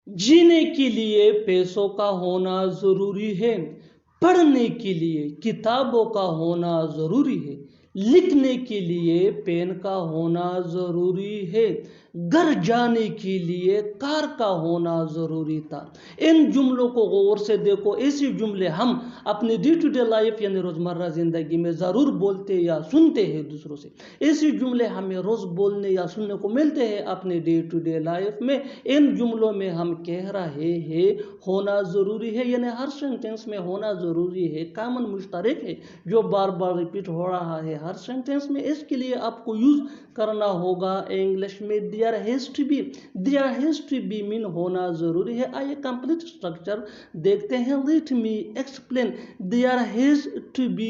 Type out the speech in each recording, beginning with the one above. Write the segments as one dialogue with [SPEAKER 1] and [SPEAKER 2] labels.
[SPEAKER 1] जीने के लिए पैसों का होना जरूरी है, पढ़ने के लिए किताबों का होना जरूरी है, लिखने के लिए पेन का होना जरूरी है, घर जाने के लिए कार का होना जरूरी था। इन जुमलों को गौर से देखो। ऐसे जुमले हम अपने डे टू डे लाइफ यानी रोजमर्रा जिंदगी में जरूर बोलते या सुनते हैं दूसरों से। ऐसे जुमले हमें रोज बोलने या सुनने को मिलते हैं अपने डे टू डे लाइफ में। इन जुमलों में हम कह रहे हैं होना जरूरी है, यानी हर सेंटेंस में होना जरूरी है, कॉमन मुश्तरक है जो बार बार रिपीट हो रहा है हर सेंटेंस में। इसके लिए आपको यूज करना होगा इंग्लिश में there has to be. There has to be mean होना जरूरी है। आइए कंप्लीट स्ट्रक्चर देखते हैं। Let me explain. There has to be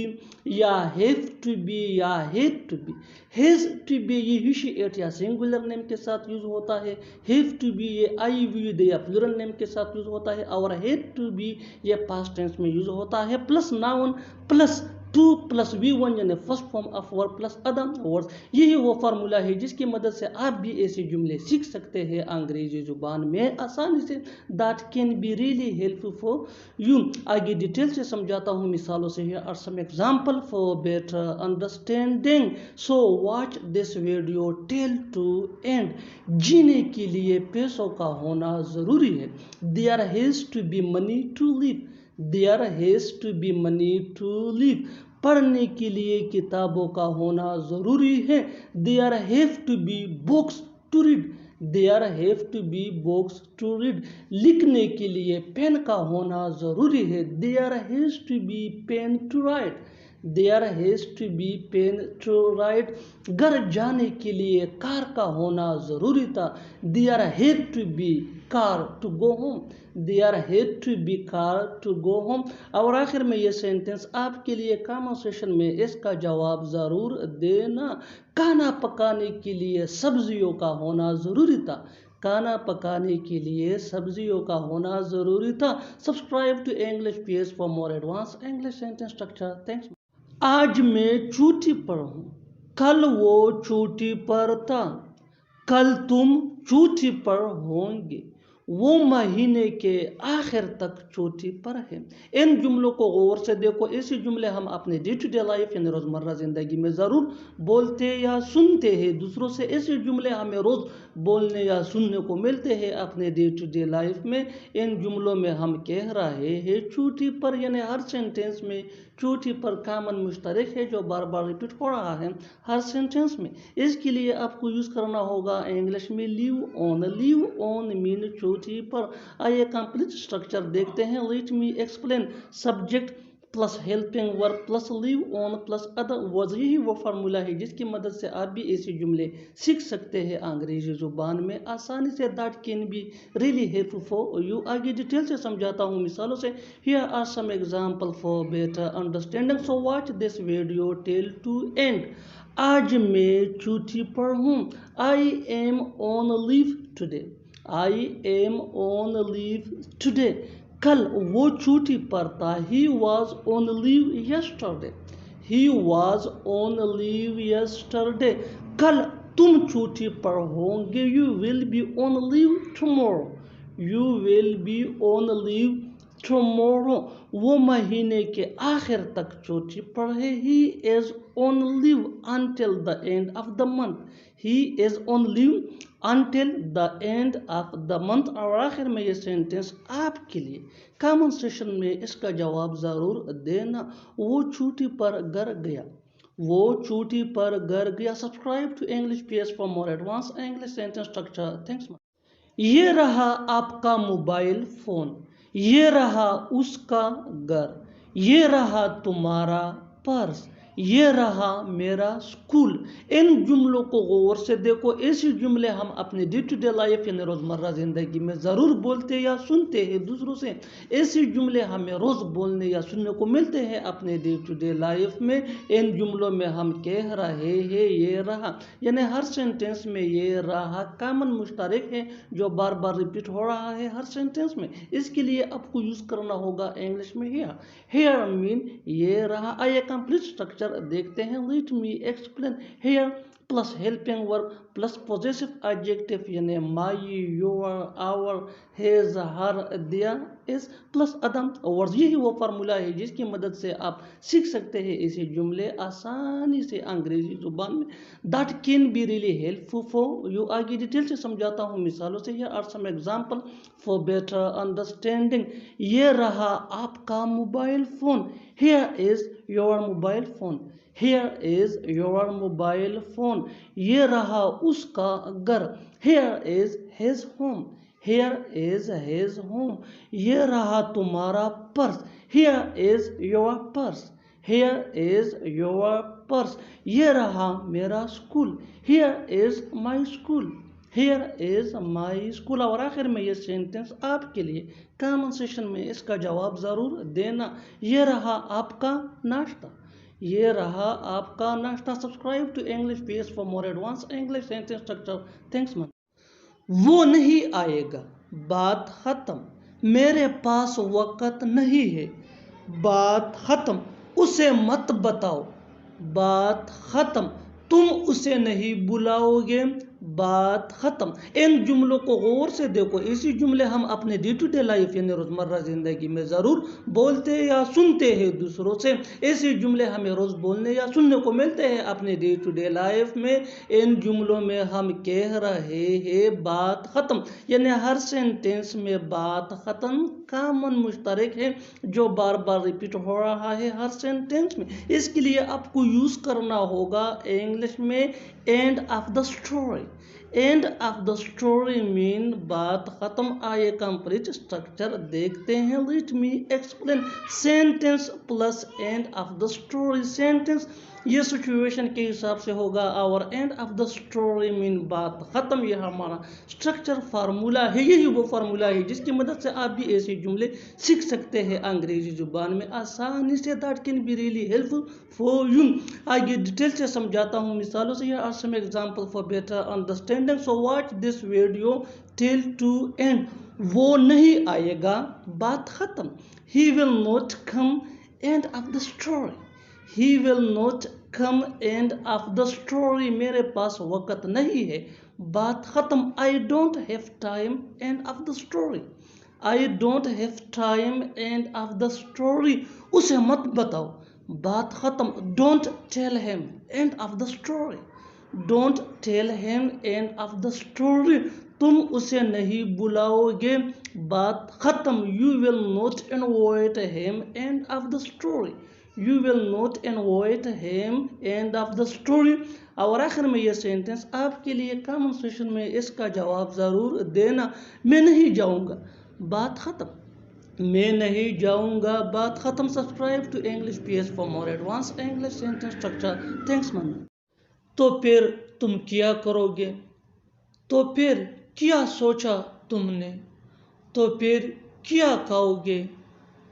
[SPEAKER 1] या हैव टू बी या had to be. Has to be ये ही शी इट या सिंगुलर नेम के साथ यूज होता है। हैव टू बी ये आई वी दे या प्लूरल नेम के साथ यूज होता है। और हैड टू बी ये पास्ट टेंस में यूज होता है। Plus noun plus two plus V1 यानी first form of verb plus other words. यही वो फार्मूला है जिसकी मदद से आप भी ऐसे जुमले सीख सकते हैं अंग्रेजी जुबान में आसानी से। That can be really helpful for you. आगे डिटेल से समझाता हूँ मिसालों से। Here are some example for better understanding, so watch this video till to end. जीने के लिए पैसों का होना जरूरी है। There has to be money to live. There has to be money to live. पढ़ने के लिए किताबों का होना जरूरी है। There have to be books to read. There have to be books to read. लिखने के लिए पेन का होना जरूरी है। There has to be pen to write. There has to be pen to write. घर जाने के लिए कार का होना जरूरी था। There had to be car to go home. There had to be car to go home. और आखिर में ये सेंटेंस आपके लिए कमेंट सेशन में इसका जवाब ज़रूर देना। खाना पकाने के लिए सब्जियों का होना ज़रूरी था। खाना पकाने के लिए सब्जियों का होना ज़रूरी था। Subscribe to English page for more advance English sentence structure. Thanks. आज मैं चोटी पर हूँ, कल वो चोटी पर था, कल तुम चोटी पर होंगे, वो महीने के आखिर तक चोटी पर है। इन जुमलों को गौर से देखो। ऐसे जुमले हम अपने डे टू डे लाइफ यानी रोज़मर्रा ज़िंदगी में ज़रूर बोलते या सुनते हैं दूसरों से। ऐसे जुमले हमें रोज़ बोलने या सुनने को मिलते हैं अपने डे टू डे लाइफ में। इन जुमलों में हम कह रहे हैं चोटी पर, यानी हर सेंटेंस में चोटी पर कॉमन मुश्तरक है जो बार बार रिपीट हो रहा है हर सेंटेंस में। इसके लिए आपको यूज़ करना होगा इंग्लिश में live on. Live on mean चोटी पर। आइए कंप्लीट स्ट्रक्चर देखते हैं। Let me explain. Subject plus helping verb plus live on plus other words. यही वो फार्मूला है जिसकी मदद से आप भी ऐसे जुमले सीख सकते हैं अंग्रेजी जुबान में आसानी से। That can be really helpful for you. आगे डिटेल से समझाता हूँ मिसालों से। Here are some example for better understanding, so watch this video till to end. आज मैं छुट्टी पर हूँ। I am on leave today. I am on leave today. कल वो छुट्टी पर था। He was on leave yesterday. He was on leave yesterday. कल तुम छुट्टी पर होंगे। You will be on leave tomorrow. You will be on leave tomorrow. वो महीने के आखिर तक छुट्टी पर है। He is on leave until the end of the month. He is on leave until the end of the month। और आखिर में ये सेंटेंस आपके लिए कॉमन सेशन में इसका जवाब ज़रूर देना। वो छुट्टी पर घर गया। वो छुट्टी पर घर गया। Subscribe to English page for more advance English sentence structure. Thanks. ये रहा आपका मोबाइल फोन। ये रहा उसका घर। ये रहा तुम्हारा पर्स। ये रहा मेरा स्कूल। इन जुमलों को गौर से देखो। ऐसे जुमले हम अपने डे टू डे लाइफ यानी रोज़मर्रा ज़िंदगी में ज़रूर बोलते या सुनते हैं दूसरों से। ऐसे जुमले हमें रोज़ बोलने या सुनने को मिलते हैं अपने डे टू डे लाइफ में। इन जुमलों में हम कह रहे हैं ये रहा, यानी हर सेंटेंस में ये रहा कॉमन मुश्तरक है जो बार बार रिपीट हो रहा है हर सेंटेंस में। इसके लिए आपको यूज़ करना होगा इंग्लिश में हियर। हियर मीन ये रहा। आइए कंप्लीट स्ट्रक्चर देखते हैं। Let me explain. Here plus helping verb plus positive adjective यानी my, your, our, his, her, their, is plus other words. यही वो फार्मूला है जिसकी मदद से आप सीख सकते हैं ऐसे जुमले आसानी से अंग्रेजी जुबान में। That can be really helpful for you. आगे डिटेल से समझाता हूँ मिसालों से। Here are some example for better understanding. ये रहा आपका mobile phone. Here is your mobile phone. Here is your mobile phone. ये रहा उसका घर। Here is his home. Here is his home. ये रहा तुम्हारा purse. Here is your purse. Here is your purse. ये रहा मेरा school. Here is my school. Here is my school। और आखिर में ये सेंटेंस आपके लिए कॉमन सेशन में इसका जवाब ज़रूर देना। ये रहा आपका नाश्ता। ये रहा आपका नाश्ता। Subscribe to English page for more advance English sentence structure. Thanks ma'am. वो नहीं आएगा, बात खत्म। मेरे पास वक़्त नहीं है, बात खत्म। उसे मत बताओ, बात खत्म। तुम उसे नहीं बुलाओगे, बात खत्म। इन जुमलों को गौर से देखो। ऐसे जुमले हम अपने डे टू डे लाइफ यानी रोज़मर्रा ज़िंदगी में ज़रूर बोलते या सुनते हैं दूसरों से। ऐसे जुमले हमें रोज़ बोलने या सुनने को मिलते हैं अपने डे टू डे लाइफ में। इन जुमलों में हम कह रहे हैं बात ख़त्म, यानी हर सेंटेंस में बात ख़त्म कॉमन मुश्तरक है जो बार बार रिपीट हो रहा है हर सेंटेंस में। इसके लिए आपको यूज़ करना होगा इंग्लिश में and of the story. And of the story mean बात खत्म। आइए कंप्लीट स्ट्रक्चर देखते हैं। Let me explain. Sentence plus and of the story. Sentence ये सिचुएशन के हिसाब से होगा और and of the story mean बात खत्म। यह हमारा स्ट्रक्चर फार्मूला है। यही वो फार्मूला है जिसकी मदद से आप भी ऐसे जुमले सीख सकते हैं अंग्रेजी जुबान में आसानी से। That can be really helpful for you. आगे डिटेल से समझाता हूँ मिसालों से। Here are some example for better understanding, so watch this video till to end. वो नहीं आएगा, बात खत्म। He will not come end of the story. He will not come end of the story। मेरे पास वक़्त नहीं है, बात ख़त्म। I don't have time end of the story। I don't have time end of the story। उसे मत बताओ, बात ख़त्म। Don't tell him end of the story। Don't tell him end of the story। तुम उसे नहीं बुलाओगे, बात ख़त्म। You will not invite him end of the story। You will not invite him end of the story। और आखिर में ये sentence आपके लिए कॉमन सेशन में इसका जवाब ज़रूर देना। मैं नहीं जाऊँगा, बात ख़त्म। मैं नहीं जाऊँगा, बात ख़त्म। Subscribe to English page for more advance English sentence structure. Thanks ma'am. तो फिर तुम क्या करोगे? तो फिर क्या सोचा तुमने? तो फिर क्या खाओगे?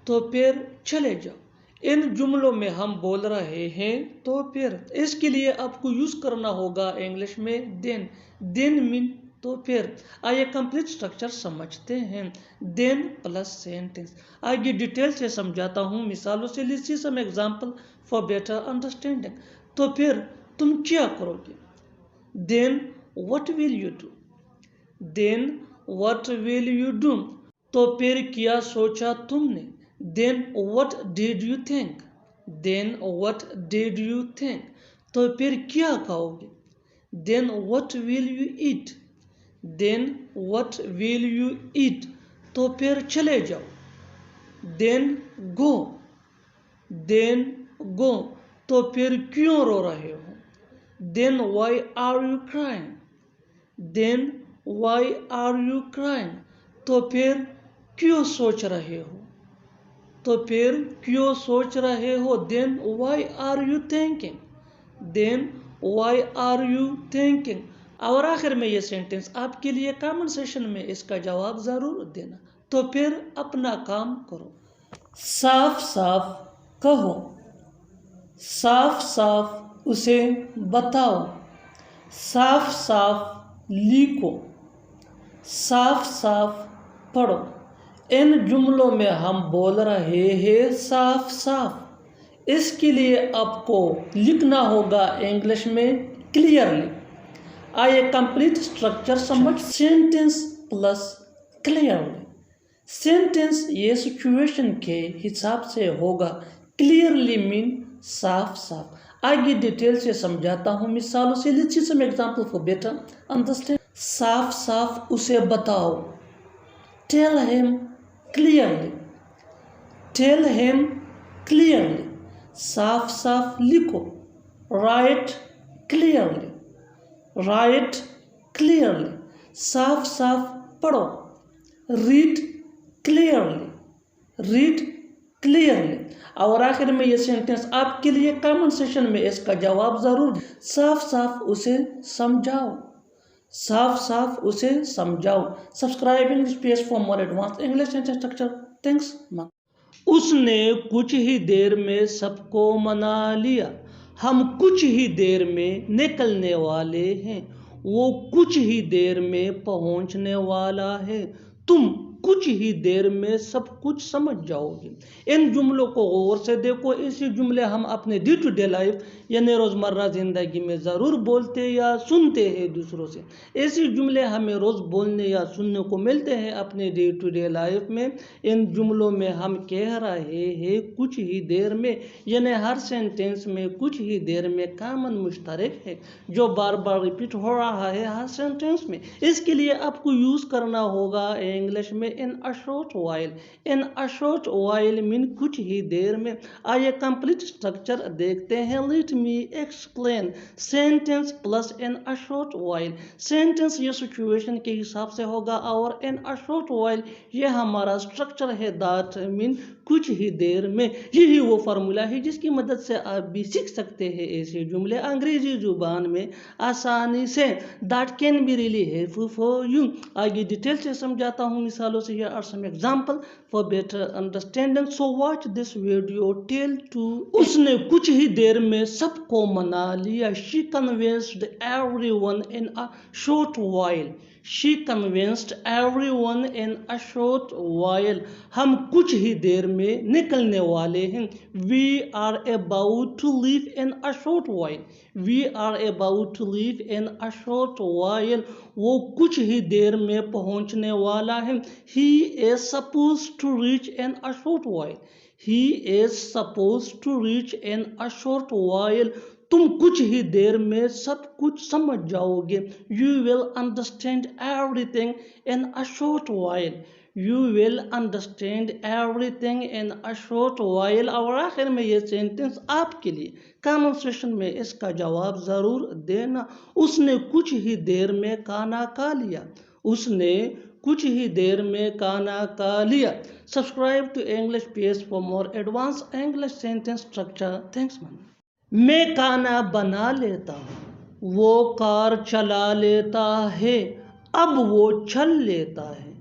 [SPEAKER 1] तो फिर चले जाओ। इन जुमलों में हम बोल रहे हैं तो फिर। इसके लिए आपको यूज़ करना होगा इंग्लिश में देन। देन मीन तो फिर। आइए कंप्लीट स्ट्रक्चर समझते हैं। Then plus sentence. आगे डिटेल से समझाता हूँ मिसालों से। Let's see some example for better understanding. तो फिर तुम क्या करोगे? Then what will you do? Then what will you do? तो फिर क्या सोचा तुमने? Then what did you think? Then what did you think? तो फिर क्या खाओगे? Then what will you eat? Then what will you eat? तो फिर चले जाओ। Then go। Then go। तो फिर क्यों रो रहे हो? Then why are you crying? Then why are you crying? तो फिर क्यों सोच रहे हो? तो फिर क्यों सोच रहे हो? Then why are you thinking? Then why are you thinking? और आखिर में ये सेंटेंस आपके लिए कॉमन सेशन में इसका जवाब ज़रूर देना। तो फिर अपना काम करो। साफ साफ कहो, साफ साफ उसे बताओ, साफ साफ लिखो, साफ साफ पढ़ो। इन जुमलों में हम बोल रहे हैं साफ साफ। इसके लिए आपको लिखना होगा इंग्लिश में clearly. I complete structure somewhat sentence plus clearly. Sentence ये सिचुएशन के हिसाब से होगा. क्लियरली मीन साफ साफ. आगे डिटेल से समझाता हूँ मिसालों से. Let's see some example for better understand. साफ साफ उसे बताओ. Tell him clearly. Tell him clearly. साफ साफ लिखो. Write clearly. Write clearly. साफ साफ पढ़ो. Read clearly. Read clearly. और आखिर में ये सेंटेंस आपके लिए कमेंट सेशन में इसका जवाब जरूर. साफ साफ उसे समझाओ. साफ साफ उसे समझाओ. Subscribe English page for more advance English sentence structure. Thanks. उसने कुछ ही देर में सबको मना लिया. हम कुछ ही देर में निकलने वाले हैं. वो कुछ ही देर में पहुंचने वाला है. तुम कुछ ही देर में सब कुछ समझ जाओगे. इन जुमलों को गौर से देखो. ऐसे जुमले हम अपने डे टू डे लाइफ यानी रोज़मर्रा ज़िंदगी में ज़रूर बोलते या सुनते हैं दूसरों से. ऐसे जुमले हमें रोज़ बोलने या सुनने को मिलते हैं अपने डे टू डे लाइफ में. इन जुमलों में हम कह रहे हैं कुछ ही देर में, यानी हर सेंटेंस में कुछ ही देर में कॉमन मुश्तरक है जो बार बार रिपीट हो रहा है हर सेंटेंस में. इसके लिए आपको यूज़ करना होगा इंग्लिश में in a short while. in a short while mean कुछ ही देर में. आइए कंप्लीट स्ट्रक्चर देखते हैं. Let me explain. Sentence plus in a short while. Sentence ये सिचुएशन के हिसाब से होगा और in a short while ये हमारा स्ट्रक्चर है. दैट मीन कुछ ही देर में. यही वो फार्मूला है जिसकी मदद से आप भी सीख सकते हैं ऐसे जुमले अंग्रेजी जुबान में आसानी से. That can be really helpful for you. आगे डिटेल से समझाता हूँ मिसालों से. here are some example for better understanding, so watch this video till to. उसने कुछ ही देर में सबको मना लिया. she convinced everyone in a short while. she convinced everyone in a short while. हम कुछ ही देर में निकलने वाले हैं. we are about to leave in a short while. we are about to leave in a short while. वो कुछ ही देर में पहुंचने वाला है. he is supposed to reach in a short while. he is supposed to reach in a short while. तुम कुछ ही देर में सब कुछ समझ जाओगे. You will understand everything in a short while. You will understand everything in a short while. और आखिर में ये सेंटेंस आपके लिए कमेंट सेशन में इसका जवाब ज़रूर देना. उसने कुछ ही देर में खाना खा लिया. उसने कुछ ही देर में खाना खा लिया. Subscribe to English page for more advance English sentence structure. Thanks ma'am. मैं खाना बना लेता हूँ. वो कार चला लेता है. अब वो चल लेता है.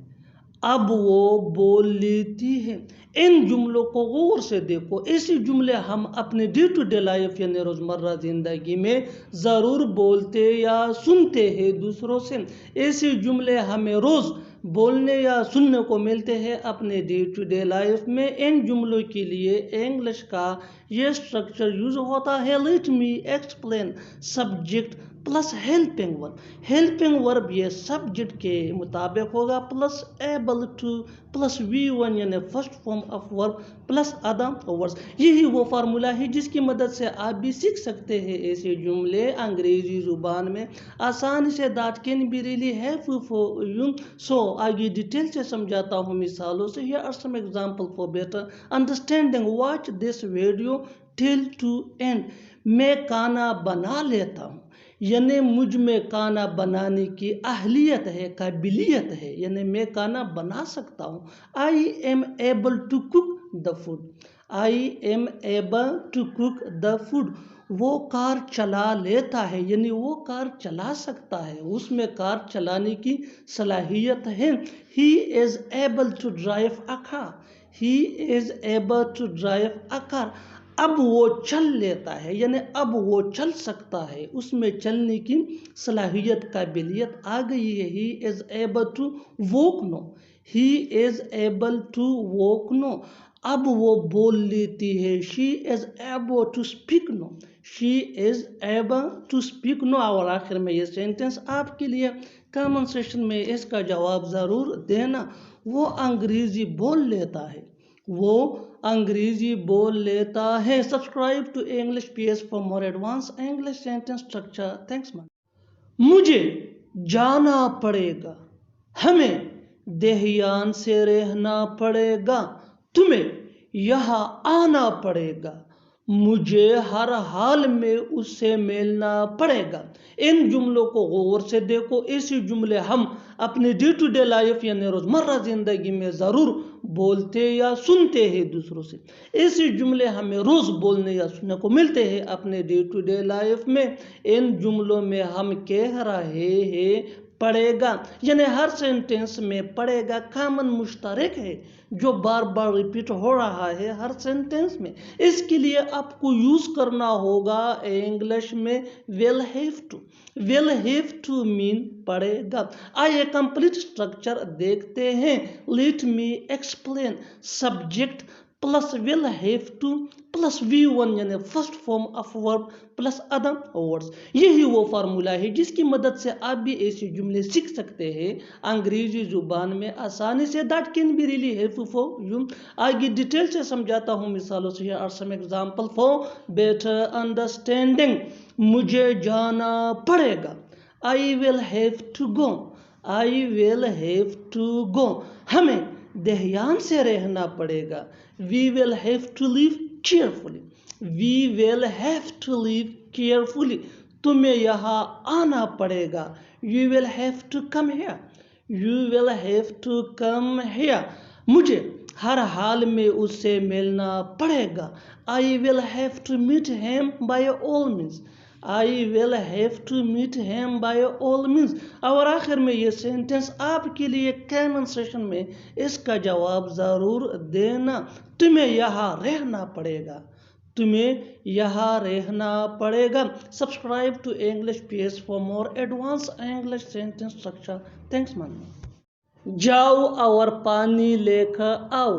[SPEAKER 1] अब वो बोल लेती है. इन जुमलों को गौर से देखो. ऐसे जुमले हम अपने डे टू डे लाइफ यानी रोज़मर्रा ज़िंदगी में ज़रूर बोलते या सुनते हैं दूसरों से. ऐसे जुमले हमें रोज़ बोलने या सुनने को मिलते हैं अपने डे टू डे लाइफ में. इन जुमलों के लिए इंग्लिश का ये स्ट्रक्चर यूज होता है. Late me explain. Subject plus helping verb. Helping verb ये सब्जेक्ट के मुताबिक होगा plus able to plus V1 यानी first form of verb plus other words. यही वो फार्मूला है जिसकी मदद से आप भी सीख सकते हैं ऐसे जुमले अंग्रेजी जुबान में आसानी से. That can be really helpful for you. So आगे डिटेल से समझाता हूँ मिसालों से. Here are some example for better understanding. Watch this video till to end. मैं खाना बना लेता हूँ यानी मुझ में खाना बनाने की अहलियत है, काबिलियत है, यानी मैं खाना बना सकता हूँ. I am able to cook the food. I am able to cook the food. वो कार चला लेता है यानी वो कार चला सकता है, उसमें कार चलाने की सलाहियत है. He is able to drive a car. He is able to drive a car. अब वो चल लेता है यानी अब वो चल सकता है, उसमें चलने की सलाहियत काबिलियत आ गई है. He is able to walk no. He is able to walk no. अब वो बोल लेती है. She is able to speak no. She is able to speak no. और आखिर में ये सेंटेंस आपके लिए कमेंट सेक्शन में इसका जवाब ज़रूर देना। वो अंग्रेजी बोल लेता है, वो अंग्रेजी बोल लेता है। Subscribe to English PS for more advance English sentence structure. Thanks ma'am. मुझे जाना पड़ेगा, हमें देहयान से रहना पड़ेगा, तुम्हें यहाँ आना पड़ेगा, मुझे हर हाल में उससे मिलना पड़ेगा। इन जुमलों को गौर से देखो। ऐसे जुमले हम अपने डे टू डे लाइफ यानी रोज़मर्रा ज़िंदगी में ज़रूर बोलते या सुनते हैं दूसरों से। ऐसे जुमले हमें रोज़ बोलने या सुनने को मिलते हैं अपने डे टू डे लाइफ में। इन जुमलों में हम कह रहे हैं पड़ेगा, यानी हर सेंटेंस में पड़ेगा कॉमन मुश्तरक है जो बार बार रिपीट हो रहा है हर सेंटेंस में। इसके लिए आपको यूज करना होगा इंग्लिश में will have to. Will have to mean पड़ेगा। आइए कंप्लीट स्ट्रक्चर देखते हैं। Let me explain. Subject plus will have to plus V1 यानी first form of verb plus other words. यही वो फार्मूला है जिसकी मदद से आप भी ऐसे जुमले सीख सकते हैं अंग्रेजी जुबान में आसानी से। That can be really helpful for you. आगे डिटेल से समझाता हूँ मिसालों से। Are some example for better understanding. मुझे जाना पड़ेगा, I will have to go, I will have to go. हमें ध्यान से रहना पड़ेगा, we will have to live carefully, we will have to live carefully. तुम्हें यहाँ आना पड़ेगा, you will have to come here, you will have to come here. मुझे हर हाल में उससे मिलना पड़ेगा, I will have to meet him by all means, I will have to meet him by all means. और आखिर में ये सेंटेंस आपके लिए कमेंट सेक्शन में इसका जवाब ज़रूर देना। तुम्हें यहाँ रहना पड़ेगा, तुम्हें यहाँ रहना पड़ेगा। Subscribe to English PS for more advance English sentence structure. Thanks ma'am. जाओ और पानी लेकर आओ,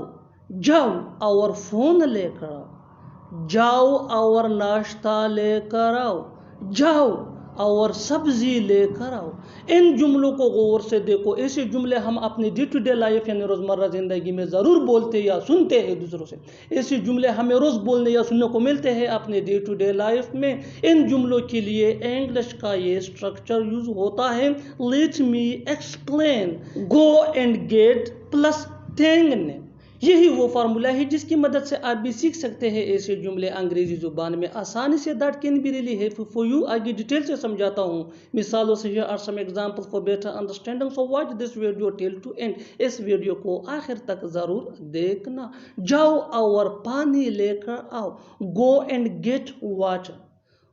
[SPEAKER 1] जाओ और फोन लेकर आओ, जाओ और नाश्ता लेकर आओ, जाओ और सब्जी लेकर आओ। इन जुमलों को गौर से देखो। ऐसे जुमले हम अपनी डे टू डे लाइफ यानी रोज़मर्रा ज़िंदगी में ज़रूर बोलते या सुनते हैं दूसरों से। ऐसे जुमले हमें रोज़ बोलने या सुनने को मिलते हैं अपने डे टू डे लाइफ में। इन जुमलों के लिए इंग्लिश का ये स्ट्रक्चर यूज होता है। Late me explain. Go and gate plus thing ने। यही वो फार्मूला है जिसकी मदद से आप भी सीख सकते हैं ऐसे जुमले अंग्रेजी जुबान में आसानी से। That can be really helpful for you. आगे डिटेल से समझाता हूँ मिसालों से। Here are some examples for better understanding, so watch this video till to end. इस वीडियो को आखिर तक जरूर देखना। जाओ और पानी लेकर आओ, go and get water,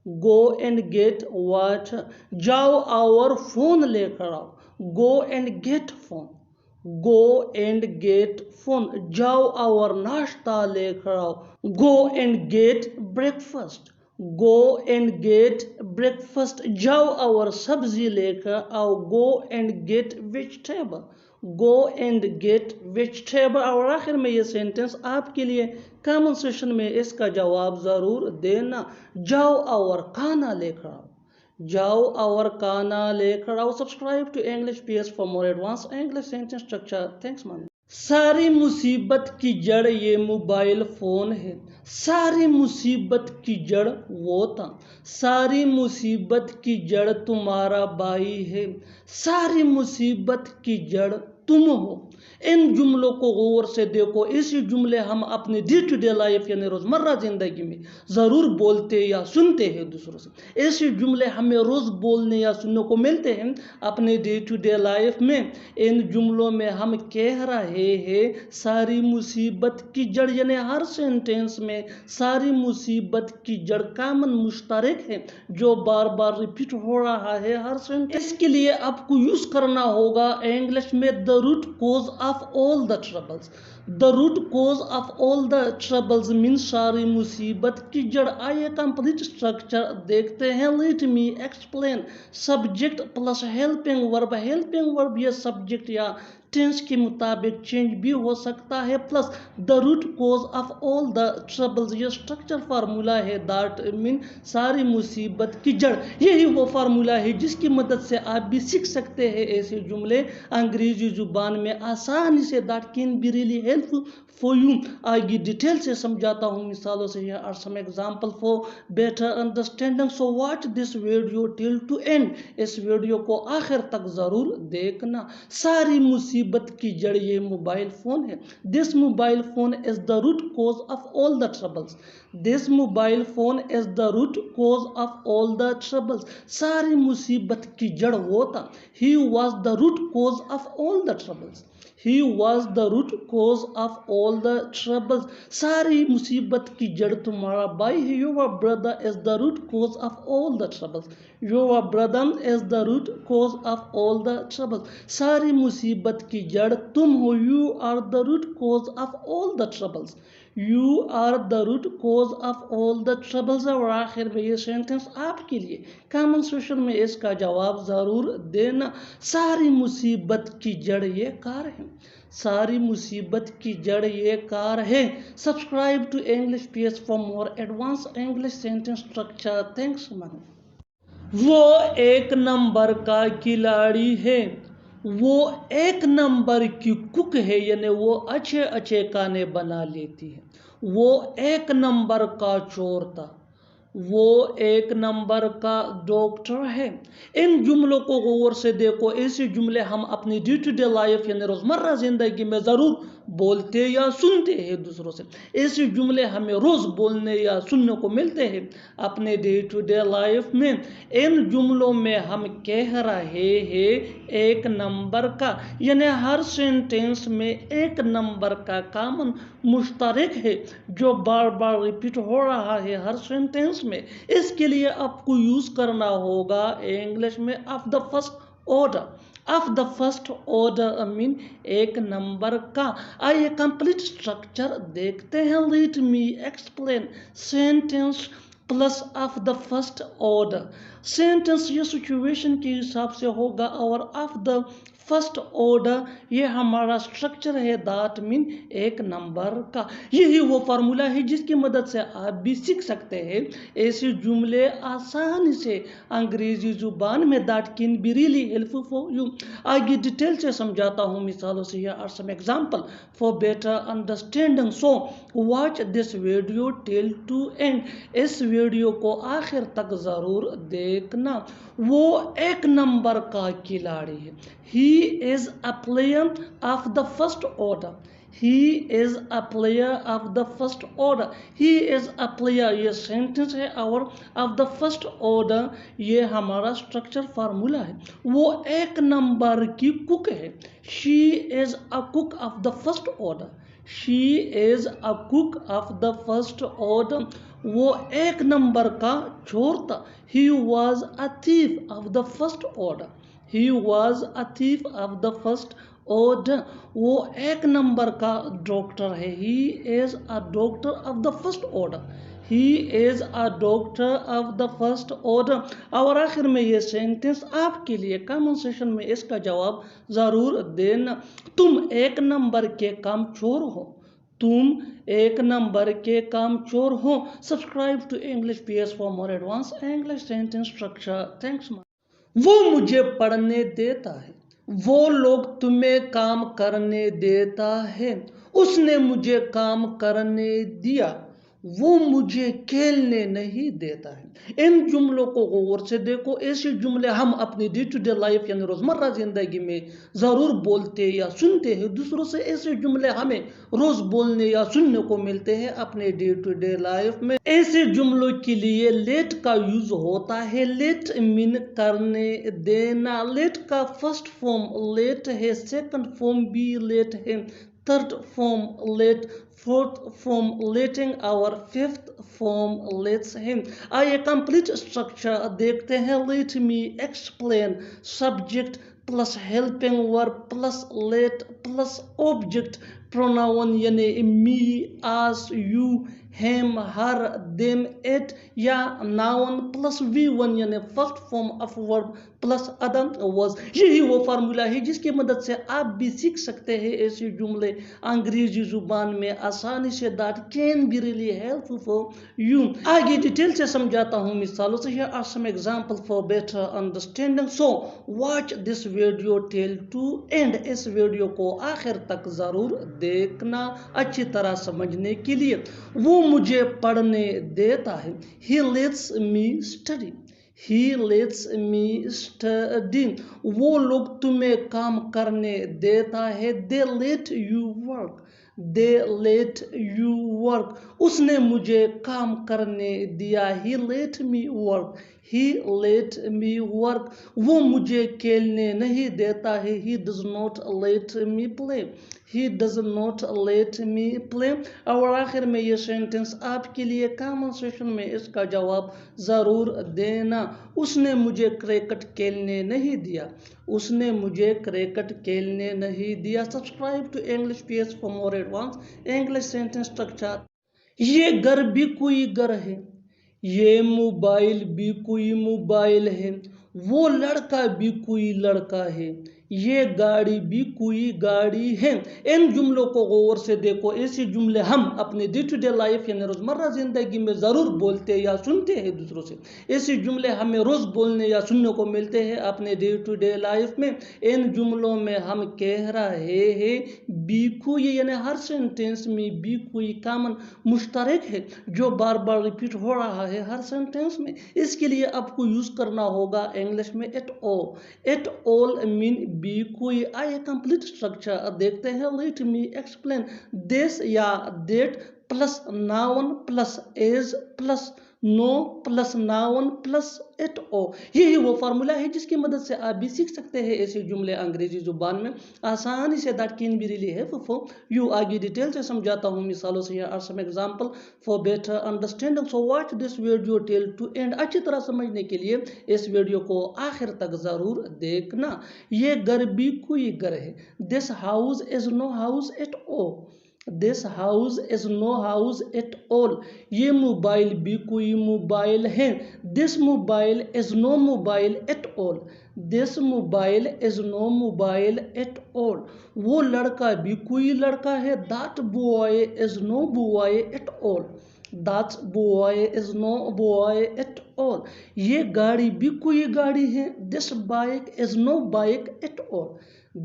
[SPEAKER 1] go and get water. जाओ और फोन लेकर आओ, go and get phone, go and get phone. जाओ और नाश्ता लेकर आओ, go and get breakfast, go and get breakfast. जाओ और सब्जी लेकर आओ, go and get vegetable, go and get vegetable. और आखिर में ये सेंटेंस आपके लिए कमेंट सेक्शन में इसका जवाब ज़रूर देना। जाओ और खाना लेकर आओ, जाओ और खाना लेकर आओ। Subscribe to English PS for more advance English sentence structure. Thanks ma'am. सारी मुसीबत की जड़ ये मोबाइल फोन है, सारी मुसीबत की जड़ वो था, सारी मुसीबत की जड़ तुम्हारा भाई है, सारी मुसीबत की जड़ तुम हो। इन जुमलों को गौर से देखो। ऐसे जुमले हम अपने डे टू डे लाइफ यानी रोज़मर्रा ज़िंदगी में ज़रूर बोलते या सुनते हैं दूसरों से। ऐसे जुमले हमें रोज़ बोलने या सुनने को मिलते हैं अपने डे टू डे लाइफ में। इन जुमलों में हम कह रहे हैं सारी मुसीबत की जड़, यानी हर सेंटेंस में सारी मुसीबत की जड़ कॉमन मुश्तरक है जो बार बार रिपीट हो रहा है हर सेंटेंस। इसके लिए आपको यूज़ करना होगा इंग्लिश में the root cause of all the troubles. The root cause of all the troubles means सारी मुसीबत की जड़। आइए कंप्लीट स्ट्रक्चर देखते हैं। Let me explain. Subject plus helping verb. Helping verb ये सब्जेक्ट या टेंस के मुताबिक चेंज भी हो सकता है। Plus the root cause of all the troubles, ये स्ट्रक्चर फार्मूला है। दैट मीन सारी मुसीबत की जड़। यही वो फार्मूला है जिसकी मदद से आप भी सीख सकते हैं ऐसे जुमले अंग्रेजी जुबान में आसानी से। That can be really helpful for you. आगे डिटेल से समझाता हूँ मिसालों से। Here are some example for better understanding. So watch this video till to end. इस वीडियो को आखिर तक जरूर देखना। सारी मुसीबत की जड़ ये मोबाइल फोन है। This mobile phone is the root cause of all the troubles. This mobile phone is the root cause of all the troubles. सारी मुसीबत की जड़ वो था। He was the root cause of all the troubles. He was the root cause of all the troubles. सारी मुसीबत की जड़ तुम्हारा भाई है। Your brother is the root cause of all the troubles. Your brother is the root cause of all the troubles. सारी मुसीबत की जड़ तुम हो। You are the root cause of all the troubles. You are the root cause of all the troubles. और आखिर में ये सेंटेंस आपके लिए कमेंट सेक्शन में इसका जवाब जरूर देना। सारी मुसीबत की जड़ ये कार है। सारी मुसीबत की जड़ ये कार है। Subscribe to English PS for more advance English sentence structure. Thanks man. वो एक नंबर का खिलाड़ी है। वो एक नंबर की कुक है, यानी वो अच्छे अच्छे खाने बना लेती है। वो एक नंबर का चोर था। वो एक नंबर का डॉक्टर है। इन जुमलों को गौर से देखो। ऐसे जुमले हम अपनी डे टू डे लाइफ यानी रोजमर्रा जिंदगी में जरूर बोलते या सुनते हैं दूसरों से। ऐसे जुमले हमें रोज बोलने या सुनने को मिलते हैं अपने डे टू डे लाइफ में। इन जुमलों में हम कह रहे हैं एक नंबर का, यानी हर सेंटेंस में एक नंबर का कॉमन मुश्तरक है जो बार बार रिपीट हो रहा है हर सेंटेंस में। इसके लिए आपको यूज करना होगा इंग्लिश में of the first order. Of the first order mean एक नंबर का। आइए कंप्लीट स्ट्रक्चर देखते हैं। Let me explain sentence plus of the first order. Sentence ये सिचुएशन के हिसाब से होगा और ऑफ द फर्स्ट ऑर्डर ये हमारा स्ट्रक्चर है। दैट मीन एक नंबर का। यही वो फार्मूला है जिसकी मदद से आप भी सीख सकते हैं ऐसे जुमले आसानी से अंग्रेजी जुबान में। That can be really helpful for you. आगे डिटेल से समझाता हूँ मिसालों से। Here are some example for better understanding. So watch this video till to end. इस वीडियो को आखिर तक जरूर देखना। वो एक नंबर का खिलाड़ी है। He is a player of the first order. He is a player of the first order. He is a player ये सेंटेंस है और of the first order ये हमारा स्ट्रक्चर फार्मूला है। वो एक नंबर की कुक है। She is a cook of the first order. She is a cook of the first order. वो एक नंबर का चोर था। He was a thief of the first order. He was a thief of the first order. वो एक number का doctor है। He is a doctor of the first order. He is a doctor of the first order. और आखिर में ये sentence आपके लिए कमेंट सेक्शन में इसका जवाब जरूर देना। तुम एक नंबर के काम चोर हो। तुम एक नंबर के काम चोर हो। Subscribe to English PS for more advance English sentence structure. Thanks. वो मुझे पढ़ने देता है। वो लोग तुम्हें काम करने देता है। उसने मुझे काम करने दिया। वो मुझे खेलने नहीं देता है। इन जुमलों को गौर से देखो। ऐसे जुमले हम अपनी डे टू डे लाइफ यानी रोजमर्रा जिंदगी में जरूर बोलते या सुनते हैं दूसरों से। ऐसे जुमले हमें रोज बोलने या सुनने को मिलते हैं अपने डे टू डे लाइफ में। ऐसे जुमलों के लिए लेट का यूज होता है। लेट मीन करने देना। लेट का फर्स्ट फॉर्म लेट है, सेकंड फॉर्म भी लेट है, third form let, fourth form letting और फिफ्थ फॉर्म लेट्स हिम। आइए कंप्लीट स्ट्रक्चर देखते हैं। Let me explain subject plus helping verb plus let plus object pronoun यानी me, us, you, him, her, them, it या noun plus V1 यानी first form of verb plus other words. यही वो formula है जिसकी मदद से आप भी सीख सकते हैं ऐसे जुमले अंग्रेजी जुबान में आसानी से। That can be really helpful for you. आगे डिटेल से समझाता हूँ मिसालों से। Here are some example for better understanding, so watch this video till to end. इस वीडियो को आखिर तक जरूर देखना अच्छी तरह समझने के लिए। वो मुझे पढ़ने देता है। He lets me study. He lets me study. वो लोग तुम्हें काम करने देता है। They let you work. They let you work. उसने मुझे काम करने दिया। He let me work. He let me work. वो मुझे खेलने नहीं देता है। He does not let me play. He does not let me play. और आखिर में ये सेंटेंस आपके लिए कमेंट सेक्शन में इसका जवाब ज़रूर देना। उसने मुझे क्रिकेट खेलने नहीं दिया। उसने मुझे क्रिकेट खेलने नहीं दिया। Subscribe to English PS for more advance English sentence structure. ये घर भी कोई घर है। ये मोबाइल भी कोई मोबाइल है। वो लड़का भी कोई लड़का है। ये गाड़ी भी कोई गाड़ी है। इन जुमलों को गौर से देखो। ऐसे जुमले हम अपने डे टू डे लाइफ यानी रोज़मर्रा ज़िंदगी में ज़रूर बोलते या सुनते हैं दूसरों से। ऐसे जुमले हमें रोज़ बोलने या सुनने को मिलते हैं अपने डे टू डे लाइफ में। इन जुमलों में हम कह रहे हैं बी कोई, यानी हर सेंटेंस में बी कोई कॉमन मुश्तरक है जो बार बार रिपीट हो रहा है हर सेंटेंस में। इसके लिए आपको यूज़ करना होगा इंग्लिश में at all. At all mean बी कोई। आइए कंप्लीट स्ट्रक्चर देखते हैं। Let me explain. दिस या that plus noun plus as plus no plus noun plus at O. यही वो फार्मूला है जिसकी मदद से आप भी सीख सकते हैं ऐसे जुमले अंग्रेजी जुबान में आसानी से। That can be really helpful for you. आगे डिटेल से समझाता हूँ मिसालों से। Here are some example for better understanding, so watch this video till to end. अच्छी तरह समझने के लिए इस वीडियो को आखिर तक जरूर देखना। ये घर भी कोई घर है। This house is no house at all. This house is no house at all. ये मोबाइल भी कोई मोबाइल है। This mobile is no mobile at all. This mobile is no mobile at all. वो लड़का भी कोई लड़का है। That boy is no boy at all. That boy is no boy at all. ये गाड़ी भी कोई गाड़ी है। This bike is no bike at all.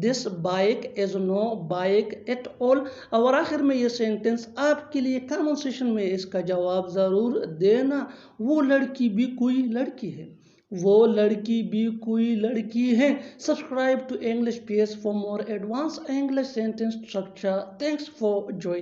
[SPEAKER 1] This bike is no bike at all. और आखिर में ये सेंटेंस आपके लिए कमेंट सेक्शन में इसका जवाब ज़रूर देना। वो लड़की भी कोई लड़की है। वो लड़की भी कोई लड़की है। Subscribe to English PS for more advance English sentence structure. Thanks for joining.